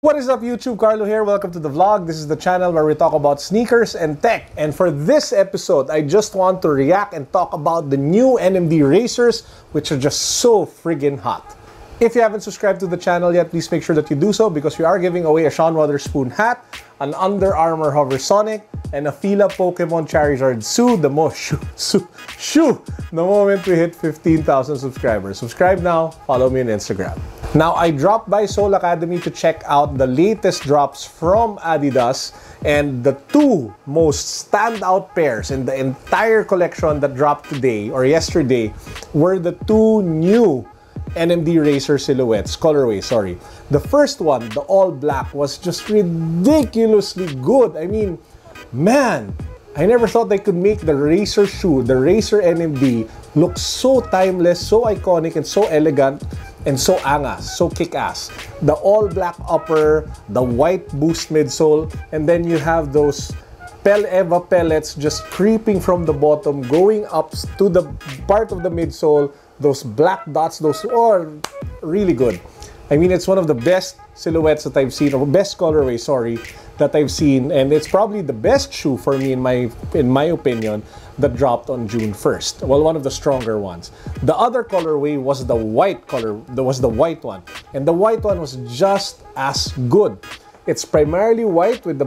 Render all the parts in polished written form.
What is up YouTube, Carlo here. Welcome to the vlog. This is the channel where we talk about sneakers and tech. And for this episode, I just want to react and talk about the new NMD Racers, which are just so friggin' hot. If you haven't subscribed to the channel yet, please make sure that you do so because we are giving away a Sean Wotherspoon hat, an Under Armour Hover Sonic, and a Fila Pokemon Charizard shoe the moment we hit 15,000 subscribers. Subscribe now, follow me on Instagram. Now, I dropped by Soul Academy to check out the latest drops from Adidas, and the two most standout pairs in the entire collection that dropped today or yesterday were the two new NMD Racer silhouettes, colorways, sorry. The first one, the all black, was just ridiculously good. I mean, man, I never thought they could make the Racer shoe, the Racer NMD, look so timeless, so iconic, and so elegant, and so angas, so kick-ass. The all black upper, the white boost midsole, and then you have those Eva pellets just creeping from the bottom, going up to the part of the midsole. Those black dots, those are really good. I mean, it's one of the best silhouettes that I've seen, or best colorway, sorry, that I've seen, and it's probably the best shoe for me in my opinion that dropped on June 1st. Well, one of the stronger ones. The other colorway was the white color, was the white one, and the white one was just as good. It's primarily white with the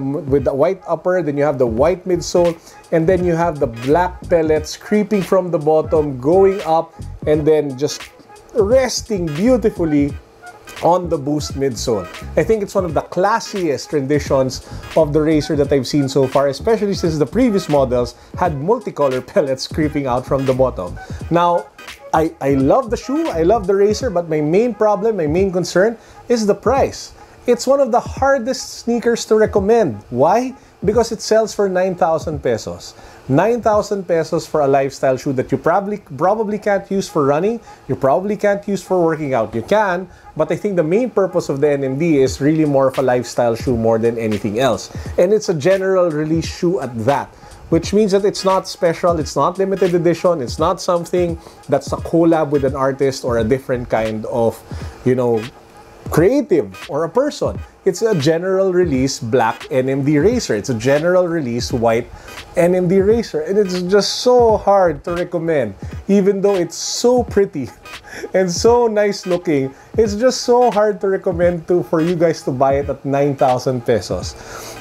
white upper, then you have the white midsole, and then you have the black pellets creeping from the bottom, going up, and then just resting beautifully on the boost midsole. I think it's one of the classiest renditions of the Racer that I've seen so far, especially since the previous models had multicolor pellets creeping out from the bottom. Now, I love the shoe, I love the Racer, but my main problem, my main concern is the price. It's one of the hardest sneakers to recommend. Why? Because it sells for 9,000 pesos. 9,000 pesos for a lifestyle shoe that you probably can't use for running, you probably can't use for working out. You can, but I think the main purpose of the NMD is really more of a lifestyle shoe more than anything else. And it's a general release shoe at that, which means that it's not special, it's not limited edition, it's not something that's a collab with an artist or a different kind of, you know, creative or a person. It's a general release black NMD Racer. It's a general release white NMD Racer, and it's just so hard to recommend. Even though it's so pretty and so nice looking, it's just so hard to recommend for you guys to buy it at 9,000 pesos.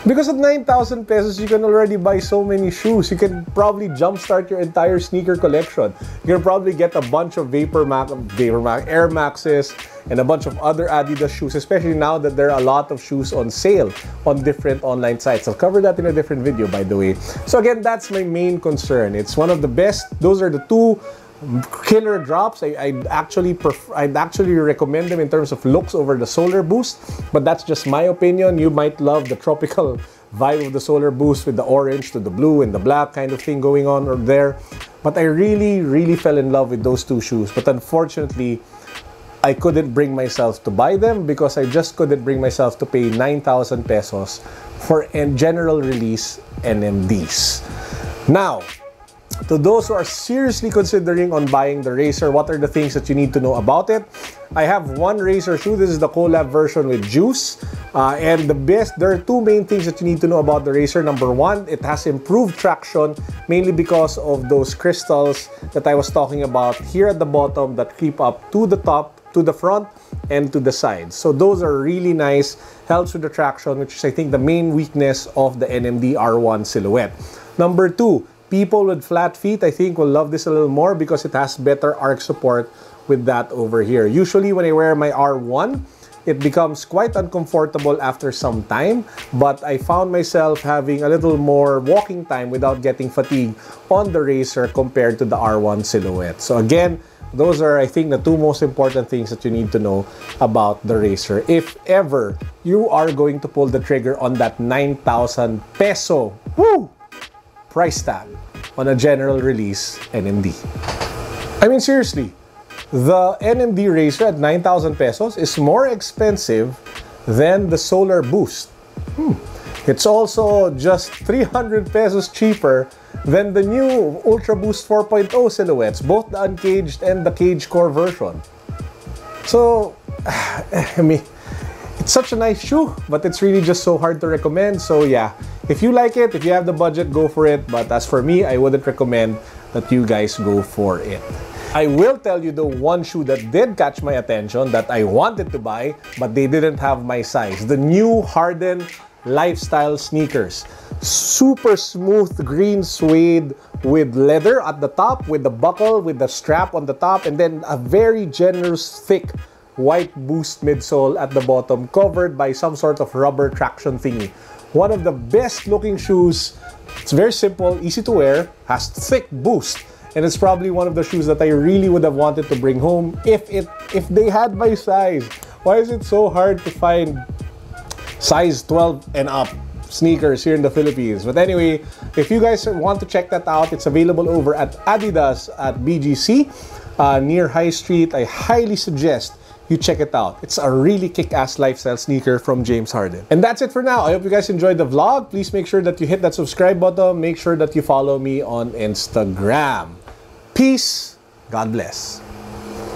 Because at 9,000 pesos, you can already buy so many shoes. You can probably jumpstart your entire sneaker collection. You can probably get a bunch of Air Maxes, and a bunch of other Adidas shoes, especially now that there are a lot of shoes on sale on different online sites. I'll cover that in a different video, by the way. So again, that's my main concern. It's one of the best. Those are the two killer drops. I'd actually recommend them in terms of looks over the Solar Boost, but that's just my opinion. You might love the tropical vibe of the Solar Boost with the orange to the blue and the black kind of thing going on there. But I really fell in love with those two shoes. But unfortunately, I couldn't bring myself to buy them because I just couldn't bring myself to pay 9,000 pesos for a general release NMDs. Now, to those who are seriously considering on buying the Racer, what are the things that you need to know about it? I have one Racer shoe. This is the collab version with Juice. And there are two main things that you need to know about the Racer. Number one, it has improved traction, mainly because of those crystals that I was talking about here at the bottom that creep up to the top, to the front, and to the sides. So those are really nice, helps with the traction, which is I think the main weakness of the NMD R1 silhouette. Number two, people with flat feet I think will love this a little more because it has better arch support with that over here. Usually when I wear my R1, it becomes quite uncomfortable after some time, but I found myself having a little more walking time without getting fatigued on the Racer compared to the R1 silhouette. So again, those are, I think, the two most important things that you need to know about the Racer if ever you are going to pull the trigger on that 9,000 peso price tag on a general release NMD. I mean, seriously, the NMD Racer at 9,000 pesos is more expensive than the Solar Boost. It's also just 300 pesos cheaper than the new Ultra Boost 4.0 silhouettes, both the uncaged and the cage core version. So, I mean, It's such a nice shoe, but it's really just so hard to recommend. So yeah, if you like it, if you have the budget, go for it. But as for me, I wouldn't recommend that you guys go for it. I will tell you the one shoe that did catch my attention that I wanted to buy, but they didn't have my size. The new Harden lifestyle sneakers. Super smooth green suede with leather at the top, with the buckle, with the strap on the top, and then a very generous thick white boost midsole at the bottom, covered by some sort of rubber traction thingy. One of the best looking shoes. It's very simple, easy to wear, has thick boost, and it's probably one of the shoes that I really would have wanted to bring home if they had my size. Why is it so hard to find size 12 and up sneakers here in the Philippines? But anyway, if you guys want to check that out, it's available over at Adidas at BGC near High Street. I highly suggest you check it out. It's a really kick-ass lifestyle sneaker from James Harden. And that's it for now. I hope you guys enjoyed the vlog. Please make sure that you hit that subscribe button. Make sure that you follow me on Instagram. Peace. God bless.